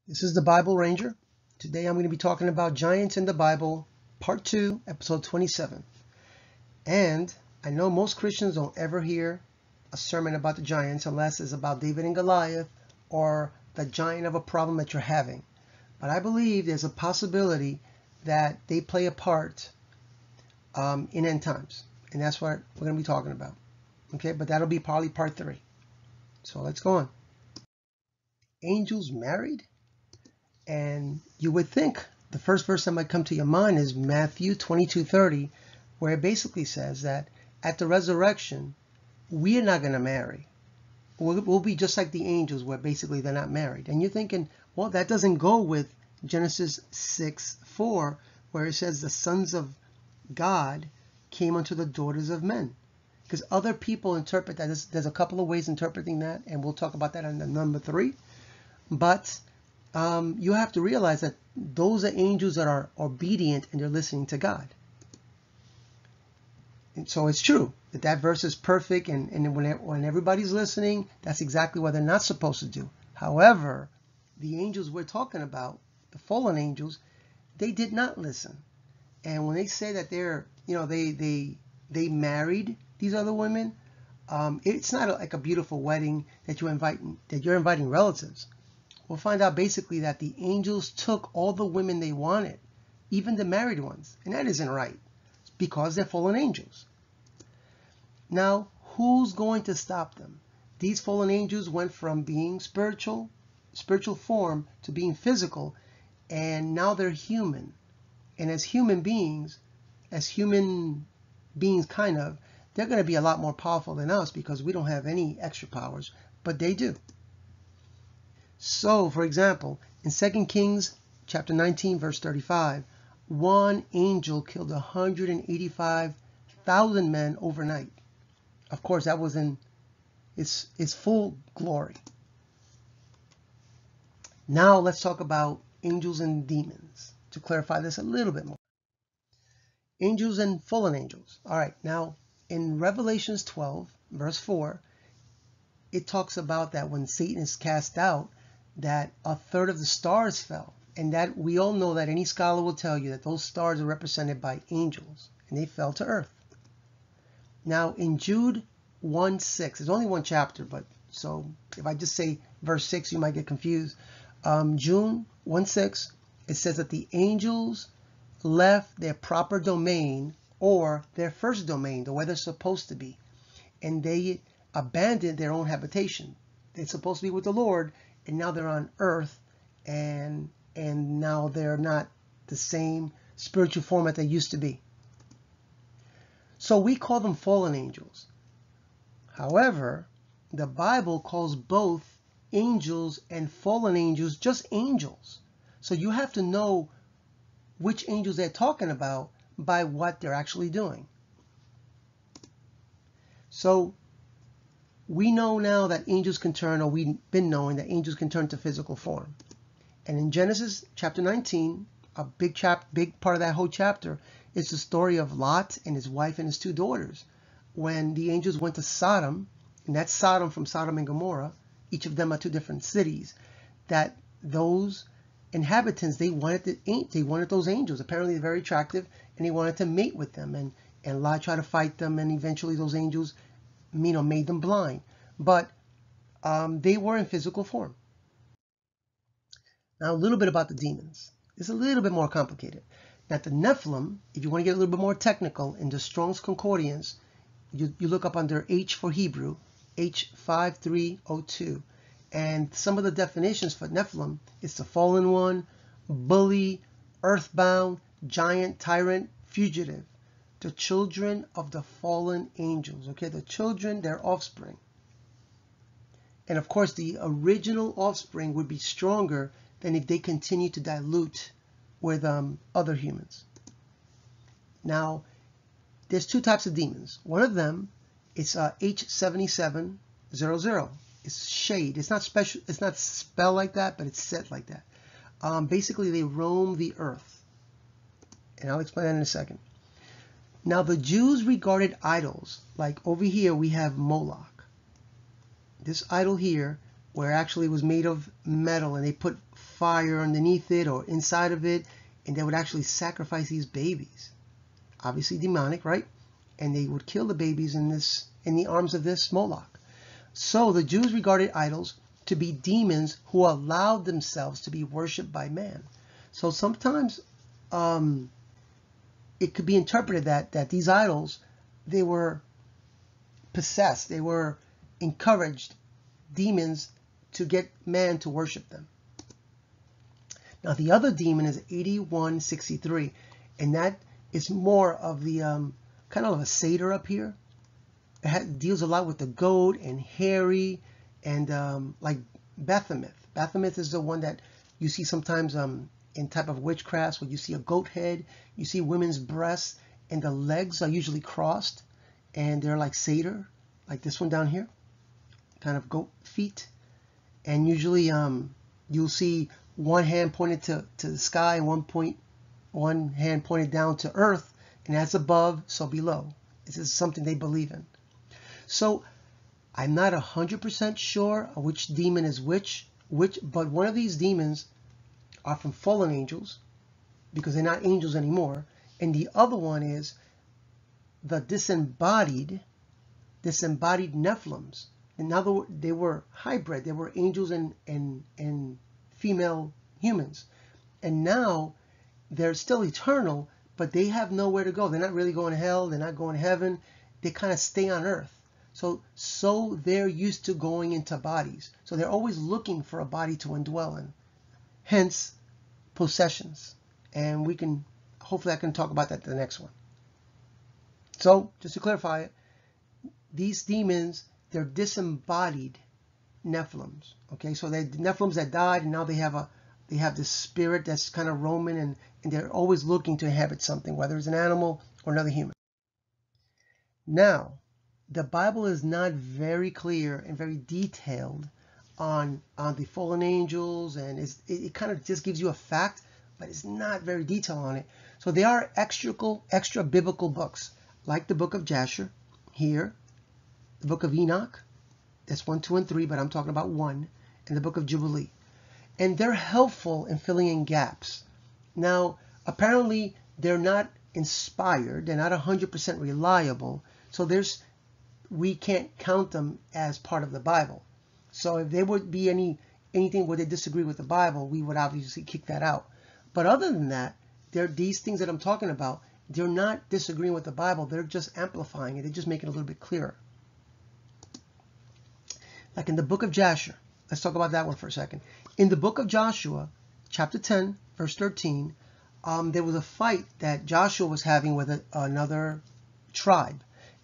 This is the Bible Ranger. Today I'm going to be talking about Giants in the Bible, Part 2, Episode 27. And I know most Christians don't ever hear a sermon about the giants unless it's about David and Goliath or the giant of a problem that you're having. But I believe there's a possibility that they play a part in end times. And that's what we're going to be talking about. Okay, but that'll be probably Part 3. So let's go on. Angels married? And you would think the first verse that might come to your mind is Matthew 22:30, where it basically says that at the resurrection, we are not going to marry. We'll be just like the angels, where basically they're not married. And you're thinking, well, that doesn't go with Genesis 6:4, where it says the sons of God came unto the daughters of men. Because other people interpret that. There's a couple of ways interpreting that, and we'll talk about that in the number 3. But you have to realize that those are angels that are obedient and they're listening to God. And so it's true that that verse is perfect, and when everybody's listening, that's exactly what they're not supposed to do. However, the angels we're talking about, the fallen angels, they did not listen. And when they say that they're, they married these other women, it's not like a beautiful wedding that you're inviting relatives. We'll find out basically that the angels took all the women they wanted, even the married ones. And that isn't right, because they're fallen angels. Now, who's going to stop them? These fallen angels went from being spiritual form, to being physical, and now they're human. And as human beings kind of, they're going to be a lot more powerful than us because we don't have any extra powers, but they do. So, for example, in 2 Kings chapter 19, verse 35, one angel killed 185,000 men overnight. Of course, that was in its full glory. Now, let's talk about angels and demons to clarify this a little bit more. Angels and fallen angels. All right, now, in Revelations 12, verse 4, it talks about that when Satan is cast out, that a third of the stars fell. And that we all know that any scholar will tell you that those stars are represented by angels, and they fell to earth. Now in Jude 1:6, there's only one chapter, but so if I just say verse 6, you might get confused. Jude 1:6, it says that the angels left their proper domain, or their first domain, the way they're supposed to be, and they abandoned their own habitation. They're supposed to be with the Lord, and now they're on earth, and now they're not the same spiritual form that they used to be. So we call them fallen angels. However, the Bible calls both angels and fallen angels just angels. So you have to know which angels they're talking about by what they're actually doing. So we know now that angels can turn, or we've been knowing that angels can turn to physical form. And in Genesis chapter 19, a big part of that whole chapter is the story of Lot and his wife and his 2 daughters. When the angels went to Sodom, and that's Sodom from Sodom and Gomorrah, each of them are 2 different cities, that those inhabitants, they wanted those angels. Apparently they're very attractive, and they wanted to mate with them. And Lot tried to fight them, and eventually those angels made them blind, but they were in physical form. Now, a little bit about the demons. It's a little bit more complicated. Now, the Nephilim, if you want to get a little bit more technical, in the Strong's Concordance, you look up under H for Hebrew, H5302, and some of the definitions for Nephilim is the fallen one, bully, earthbound, giant, tyrant, fugitive. The children of the fallen angels, okay? The children, their offspring. And of course, the original offspring would be stronger than if they continue to dilute with other humans. Now, there's 2 types of demons. One of them is H7700. It's shade. It's not special. It's not spelled like that, but it's said like that. Basically, they roam the earth. And I'll explain that in a second. Now, the Jews regarded idols, like over here we have Moloch. This idol here, where actually it was made of metal, and they put fire underneath it or inside of it, and they would actually sacrifice these babies. Obviously demonic, right? And they would kill the babies in the arms of this Moloch. So the Jews regarded idols to be demons who allowed themselves to be worshipped by man. So sometimes it could be interpreted that these idols, they were possessed, they were encouraged demons to get man to worship them. Now the other demon is 8163, and that is more of the kind of a satyr up here. It deals a lot with the goat and hairy and like Baphomet. Baphomet is the one that you see sometimes in type of witchcrafts, where you see a goat head, you see women's breasts, and the legs are usually crossed, and they're like satyr, like this one down here, kind of goat feet. And usually you'll see one hand pointed to the sky and one hand pointed down to earth, and as above, so below. This is something they believe in. So I'm not 100% sure which demon is which, but one of these demons are from fallen angels, because they're not angels anymore, and the other one is the disembodied Nephilims. In other words, they were hybrid. They were angels and female humans, and now they're still eternal, but they have nowhere to go. They're not really going to hell. They're not going to heaven. They kind of stay on earth. So they're used to going into bodies. So they're always looking for a body to indwell in. Hence, possessions. And hopefully I can talk about that in the next one. So, just to clarify it, these demons, they're disembodied Nephilims. Okay, so they're Nephilims that died, and now they have this spirit that's kind of roaming, and they're always looking to inhabit something, whether it's an animal or another human. Now, the Bible is not very clear and very detailed on the fallen angels, and it kind of just gives you a fact, but it's not very detailed on it. So there are extra biblical books, like the Book of Jasher here, the Book of Enoch, that's 1, 2, and 3, but I'm talking about 1, and the Book of Jubilee. And they're helpful in filling in gaps. Now, apparently, they're not inspired, they're not 100% reliable, so we can't count them as part of the Bible. So if there would be anything where they disagree with the Bible, we would obviously kick that out. But other than that, these things that I'm talking about, they're not disagreeing with the Bible, they're just amplifying it, they're just making it a little bit clearer. Like in the Book of Jasher, let's talk about that one for a second. In the Book of Joshua, chapter 10, verse 13, there was a fight that Joshua was having with another tribe.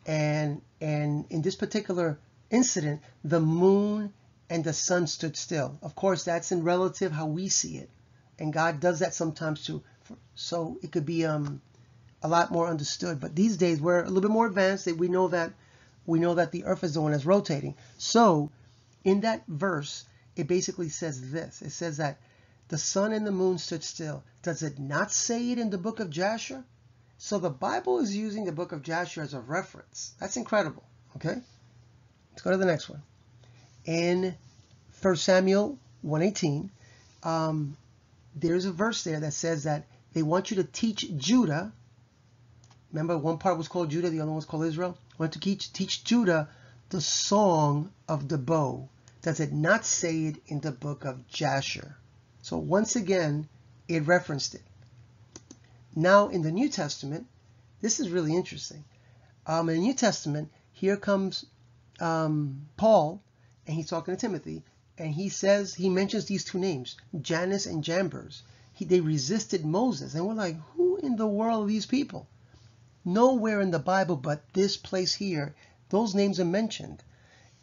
And in this particular incident, the moon and the sun stood still. Of course, that's in relative how we see it. And God does that sometimes too. So it could be a lot more understood. But these days, we're a little bit more advanced. We know that the earth is the one that's rotating. So in that verse, it basically says this. It says that the sun and the moon stood still. Does it not say it in the Book of Jasher? So the Bible is using the Book of Jasher as a reference. That's incredible. Okay? Let's go to the next one. In 1 Samuel 1:18, there's a verse there that says that they want you to teach Judah. Remember, one part was called Judah, the other one was called Israel. I want to teach Judah the song of the bow. Does it not say it in the Book of Jasher? So once again, it referenced it. Now in the New Testament, this is really interesting. In the New Testament, here comes Paul, and he's talking to Timothy, and he mentions these two names, Jannes and Jambres. They resisted Moses, and we're like, who in the world are these people? Nowhere in the Bible but this place here, those names are mentioned.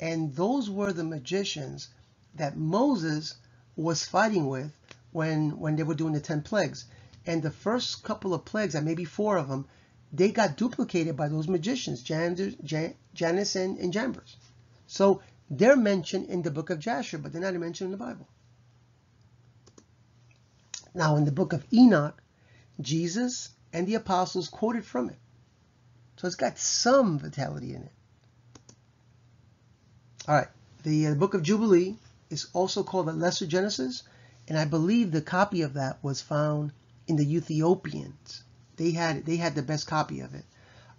And those were the magicians that Moses was fighting with when they were doing the 10 plagues. And the first couple of plagues, and maybe 4 of them, they got duplicated by those magicians, Jannes and Jambres. So they're mentioned in the Book of Jasher, but they're not mentioned in the Bible. Now in the Book of Enoch, Jesus and the apostles quoted from it. So it's got some vitality in it. All right, the Book of Jubilee is also called the Lesser Genesis, And I believe the copy of that was found in the Ethiopians. They had the best copy of it.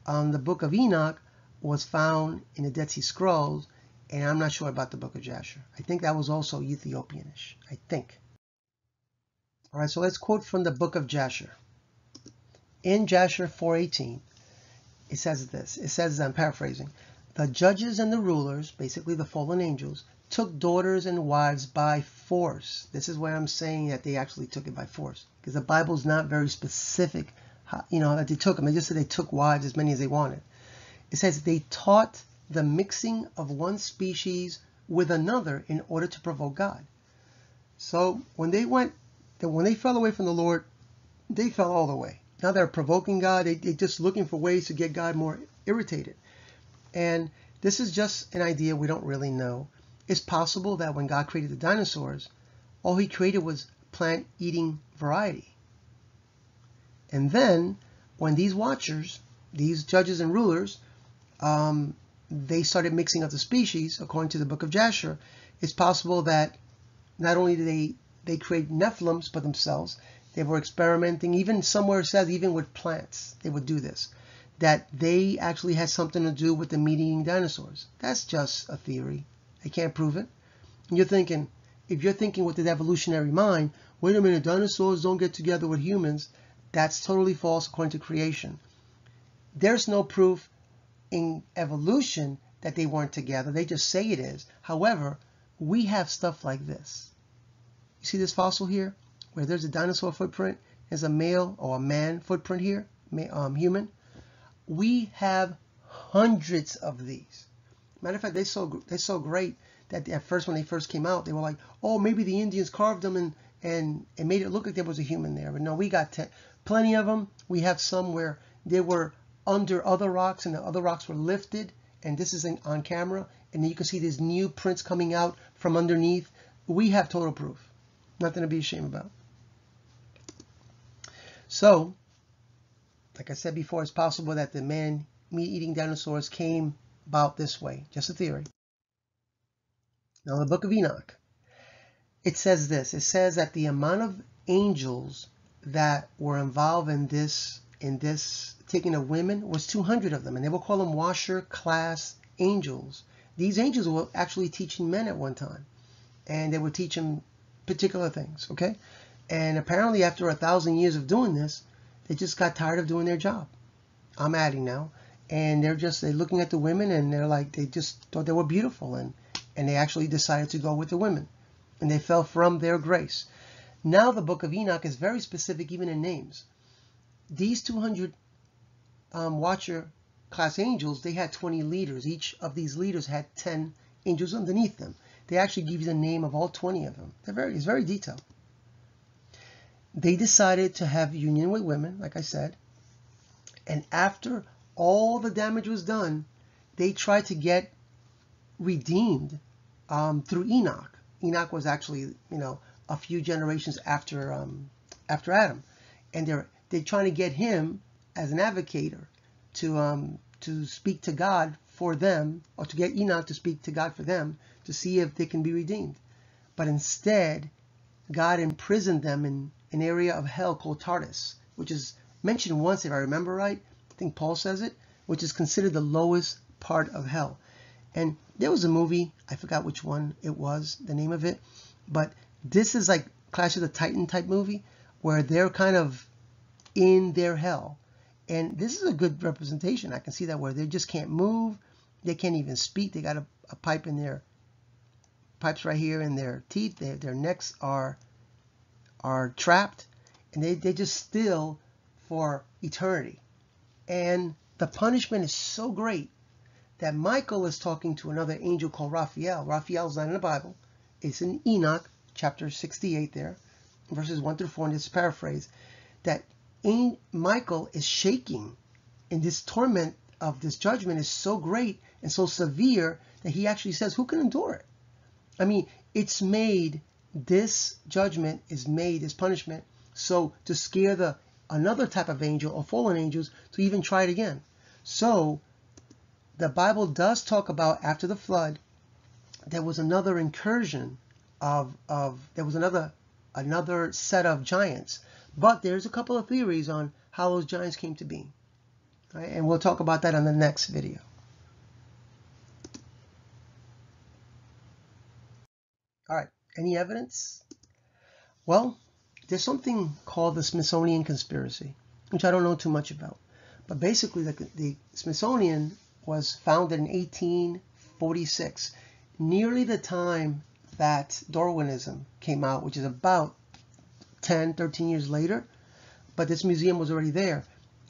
The Book of Enoch was found in the Dead Sea Scrolls, and I'm not sure about the Book of Jasher. I think that was also Ethiopianish, I think. All right, so let's quote from the Book of Jasher. In Jasher 4:18, it says this. It says, I'm paraphrasing, the judges and the rulers, basically the fallen angels, took daughters and wives by force. This is where I'm saying that they actually took it by force, because the Bible's not very specific, that they took them. They just said they took wives, as many as they wanted. It says they taught the mixing of one species with another in order to provoke God. So when they fell away from the Lord, they fell all the way. Now they're provoking God. They're just looking for ways to get God more irritated. And this is just an idea we don't really know. It's possible that when God created the dinosaurs, all he created was plant-eating variety. And then when these watchers, these judges and rulers, they started mixing up the species, according to the Book of Jasher, it's possible that not only did they create Nephilims for themselves, they were experimenting, even somewhere it says even with plants, they would do this, that they actually had something to do with the meat-eating dinosaurs. That's just a theory. I can't prove it. And you're thinking, if you're thinking with the evolutionary mind, wait a minute, dinosaurs don't get together with humans, that's totally false according to creation. There's no proof in evolution that they weren't together. They just say it is. However, we have stuff like this. You see this fossil here, where there's a dinosaur footprint, there's a male or a man footprint here, human. We have hundreds of these. Matter of fact, they're so great that at first, when they first came out, they were like, oh, maybe the Indians carved them and made it look like there was a human there. But no, we got plenty of them. We have some where they were under other rocks and the other rocks were lifted, and this is on camera, and then you can see these new prints coming out from underneath. We have total proof. Nothing to be ashamed about. So, like I said before, it's possible that the meat-eating dinosaurs came about this way. Just a theory. Now, the Book of Enoch. It says this. It says that the amount of angels that were involved in this taking of women was 200 of them, and they will call them washer class angels. These angels were actually teaching men at one time, and they were teaching particular things, okay? And apparently after 1,000 years of doing this, they just got tired of doing their job. I'm adding now. And they're looking at the women, and they're like, they just thought they were beautiful, and they actually decided to go with the women, and they fell from their grace. Now the Book of Enoch is very specific even in names. These 200 watcher class angels, they had 20 leaders. Each of these leaders had 10 angels underneath them. They actually give you the name of all 20 of them. It's very detailed. They decided to have union with women, like I said, and after all the damage was done, they tried to get redeemed through Enoch. Enoch was actually, a few generations after Adam, and they're trying to get him as an advocator to speak to God for them, or to get Enoch to speak to God for them to see if they can be redeemed. But instead, God imprisoned them in an area of hell called Tartarus, which is mentioned once, if I remember right. I think Paul says it, which is considered the lowest part of hell. And there was a movie, I forgot which one it was, the name of it, but this is like Clash of the Titan type movie, where they're kind of in their hell. And this is a good representation. I can see that, where they just can't move, they can't even speak. They got a pipe in their pipes right here in their teeth. Their necks are trapped, and they just still for eternity. And the punishment is so great that Michael is talking to another angel called Raphael. Raphael's not in the Bible. It's in Enoch, chapter 68 there, verses 1 through 4, and it's paraphrased, that Michael is shaking, and this torment of this judgment is so great and so severe that he actually says, who can endure it? I mean, it's made, this judgment is made, this punishment, so to scare another type of angel or fallen angels to even try it again. So the Bible does talk about, after the flood, there was another incursion there was another another set of giants. But there's a couple of theories on how those giants came to be. Right? And we'll talk about that on the next video. All right, any evidence? Well, there's something called the Smithsonian conspiracy, which I don't know too much about. But basically, the Smithsonian was founded in 1846, nearly the time that Darwinism came out, which is about 10, 13 years later. But this museum was already there.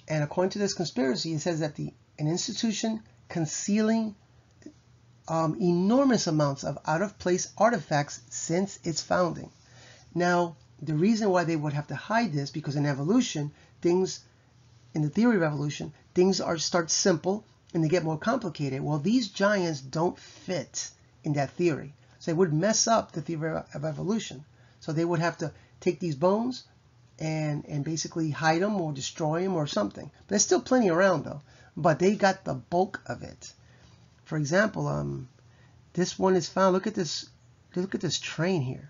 And according to this conspiracy, it says that an institution concealing enormous amounts of out-of-place artifacts since its founding. Now, the reason why they would have to hide this, because in evolution, things, in the theory of evolution, things start simple and they get more complicated. Well, these giants don't fit in that theory. So they would mess up the theory of evolution. So they would have to take these bones and basically hide them or destroy them or something. But there's still plenty around though. But they got the bulk of it. For example, this one is found. Look at this train here.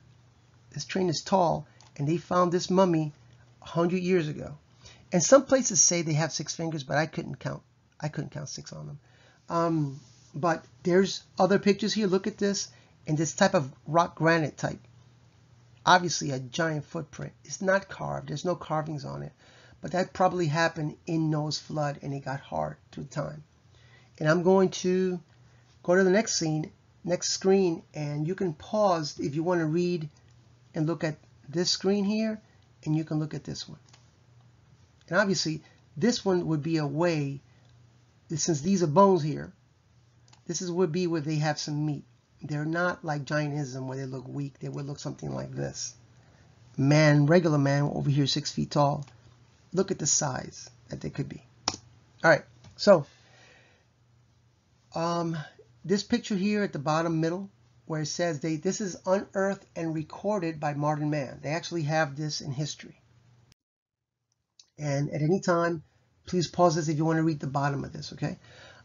This train is tall, and they found this mummy 100 years ago. And some places say they have 6 fingers, but I couldn't count 6 on them. But there's other pictures here. Look at this, and this type of rock granite type. Obviously a giant footprint. It's not carved. There's no carvings on it. But that probably happened in Noah's flood, and it got hard through time. And I'm going to go to the next screen, and you can pause if you want to read and look at this screen here, and you can look at this one. And obviously, this one would be a way, since these are bones here, would be where they have some meat. They're not like giantism where they look weak. They would look something like this. Regular man over here, 6 feet tall. Look at the size that they could be. All right, so this picture here at the bottom middle, where it says this is unearthed and recorded by modern man. They actually have this in history. And at any time, please pause this if you want to read the bottom of this, okay?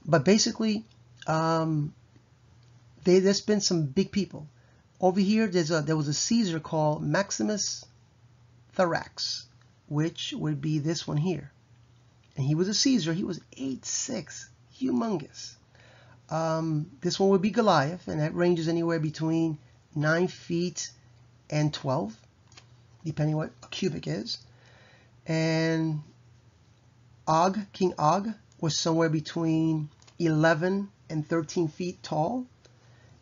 But basically, there's been some big people. Over here, there was a Caesar called Maximus Thorax, which would be this one here. And he was a Caesar. He was 8'6", humongous. This one would be Goliath, and that ranges anywhere between 9 feet and 12, depending what a cubit is. And King Og was somewhere between 11 and 13 feet tall.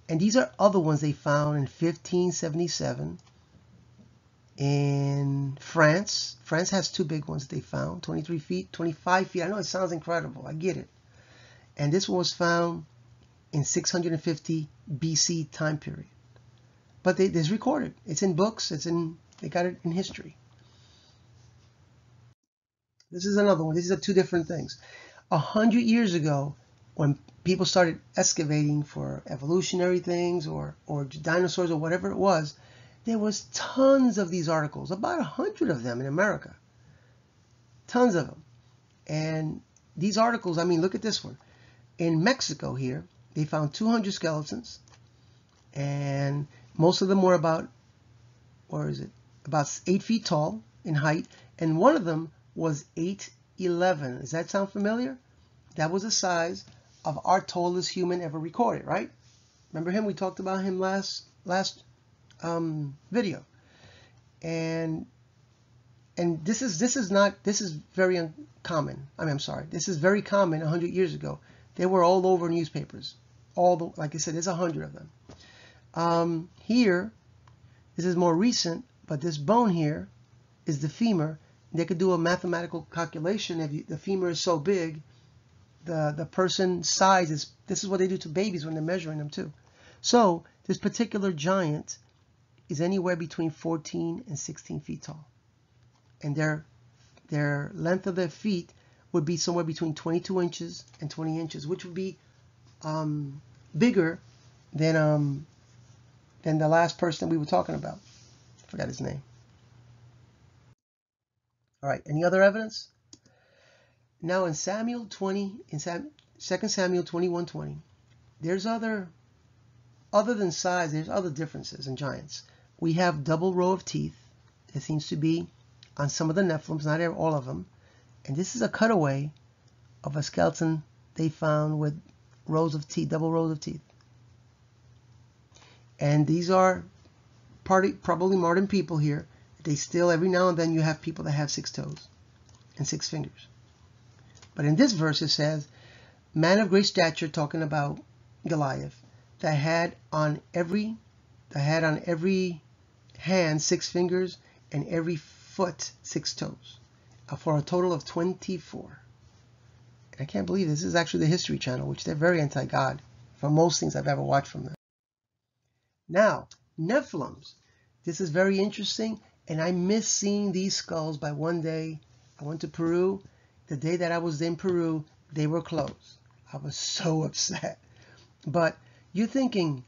And these are other ones they found in 1577 in France. France has 2 big ones they found, 23 feet, 25 feet. I know it sounds incredible. I get it. And this one was found in 650 BC time period. But it's recorded. It's in books. They got it in history. This is another one. These are 2 different things. 100 years ago, when people started excavating for evolutionary things or dinosaurs or whatever it was, there was tons of these articles, about 100 of them in America. Tons of them. And these articles, I mean, look at this one. In Mexico here, they found 200 skeletons, and most of them were about 8 feet tall in height, and one of them was 8'11". Does that sound familiar? That was the size of our tallest human ever recorded, right? Remember him? We talked about him last video. And this is very uncommon. I'm sorry. This is very common 100 years ago. They were all over newspapers. Like I said, there's 100 of them. Here, this is more recent, but this bone here is the femur. They could do a mathematical calculation. If the femur is so big, the person's size is, this is what they do to babies when they're measuring them too. So this particular giant is anywhere between 14 and 16 feet tall. And their length of their feet would be somewhere between 22 inches and 20 inches, which would be bigger than the last person we were talking about. I forgot his name. All right, any other evidence? Now in 2 Samuel 21:20, there's other than size, there's other differences in giants. We have double row of teeth, It seems to be on some of the Nephilims, not all of them. And this is a cutaway of a skeleton they found with rows of teeth, double rows of teeth. And these are probably modern people here. They still, every now and then, you have people that have 6 toes and 6 fingers. But in this verse it says, man of great stature, talking about Goliath, that had on every hand 6 fingers and every foot 6 toes, for a total of 24. And I can't believe this is actually the History Channel, which they're very anti-God for most things I've ever watched from them. Now, Nephilims. This is very interesting, and I miss seeing these skulls. By one day, I went to Peru. The day that I was in Peru, they were closed. I was so upset. But you're thinking,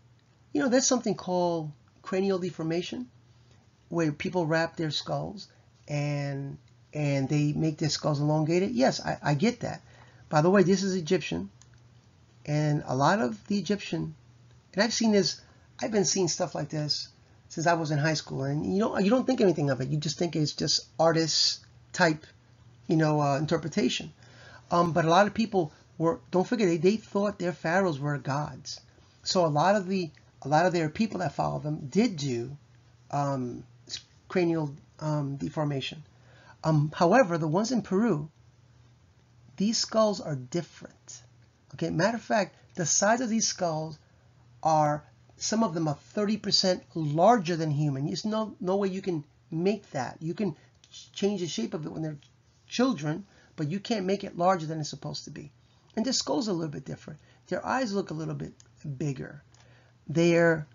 you know, there's something called cranial deformation, where people wrap their skulls and they make their skulls elongated. Yes, I get that. By the way, this is Egyptian, and a lot of the Egyptian, and I've seen this, I've been seeing stuff like this since I was in high school, and you don't think anything of it. You just think it's just artist type, interpretation. But a lot of people don't forget, they thought their pharaohs were gods. So a lot of their people that followed them did do cranial deformation. However, the ones in Peru, these skulls are different. Okay, matter of fact, the size of these skulls are, some of them are 30% larger than human. There's no way you can make that. You can change the shape of it when they're children, but you can't make it larger than it's supposed to be. And their skulls are a little bit different. Their eyes look a little bit bigger. Their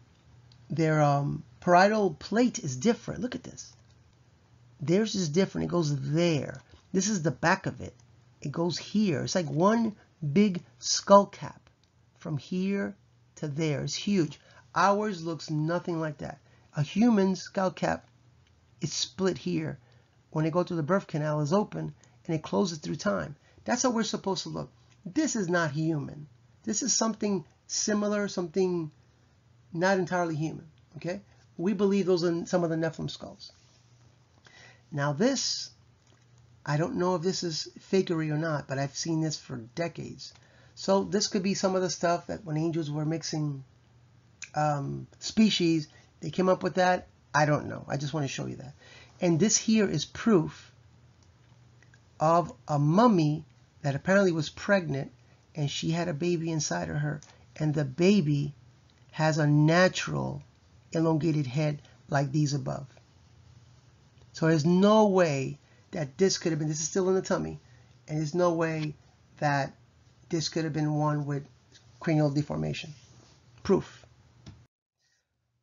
parietal plate is different. Look at this. Theirs is different. It goes there. This is the back of it. It goes here. It's like one big skull cap from here to there. It's huge. Ours looks nothing like that. A human skull cap is split here. When they go through the birth canal, is open and it closes through time. That's how we're supposed to look. This is not human. This is something similar, something not entirely human. Okay? We believe those are some of the Nephilim skulls. Now this, I don't know if this is fakery or not, but I've seen this for decades. So this could be some of the stuff that when angels were mixing species, they came up with that. I don't know. I just want to show you that. And this here is proof of a mummy that apparently was pregnant, and she had a baby inside of her, and the baby has a natural elongated head like these above. So there's no way that this could have been, this is still in the tummy, and there's no way that this could have been one with cranial deformation. Proof.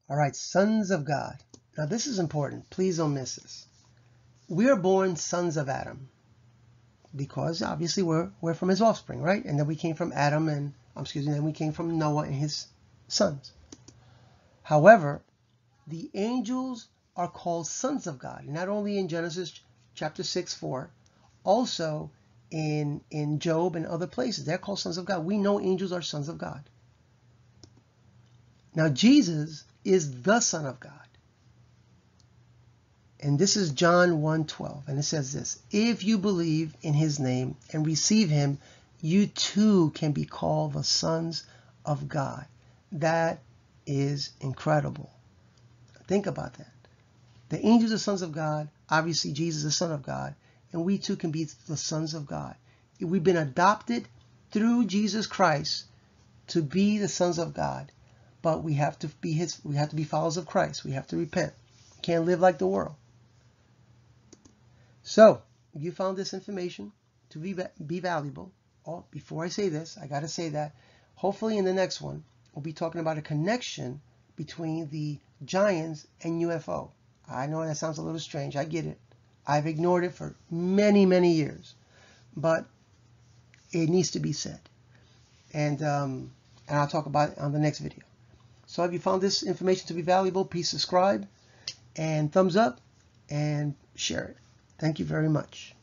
All right, sons of God. Now this is important. Please don't miss this. We are born sons of Adam because obviously we're from his offspring, right? And then we came from Adam and, then we came from Noah and his sons. However, the angels are called sons of God, not only in Genesis chapter 6:4, also in Job and other places. They're called sons of God. We know angels are sons of God. Now Jesus is the Son of God. And this is John 1:12, and it says this: if you believe in his name and receive him, you too can be called the sons of God. That is incredible. Think about that. The angels are sons of God. Obviously, Jesus is the Son of God. And we too can be the sons of God. We've been adopted through Jesus Christ to be the sons of God. But we have to be followers of Christ. We have to repent. We can't live like the world. So, if you found this information to be valuable, before I say this, I got to say that hopefully in the next one, we'll be talking about a connection between the giants and UFO. I know that sounds a little strange. I get it. I've ignored it for many, many years. But it needs to be said. And I'll talk about it on the next video. So if you found this information to be valuable, please subscribe and thumbs up and share it. Thank you very much.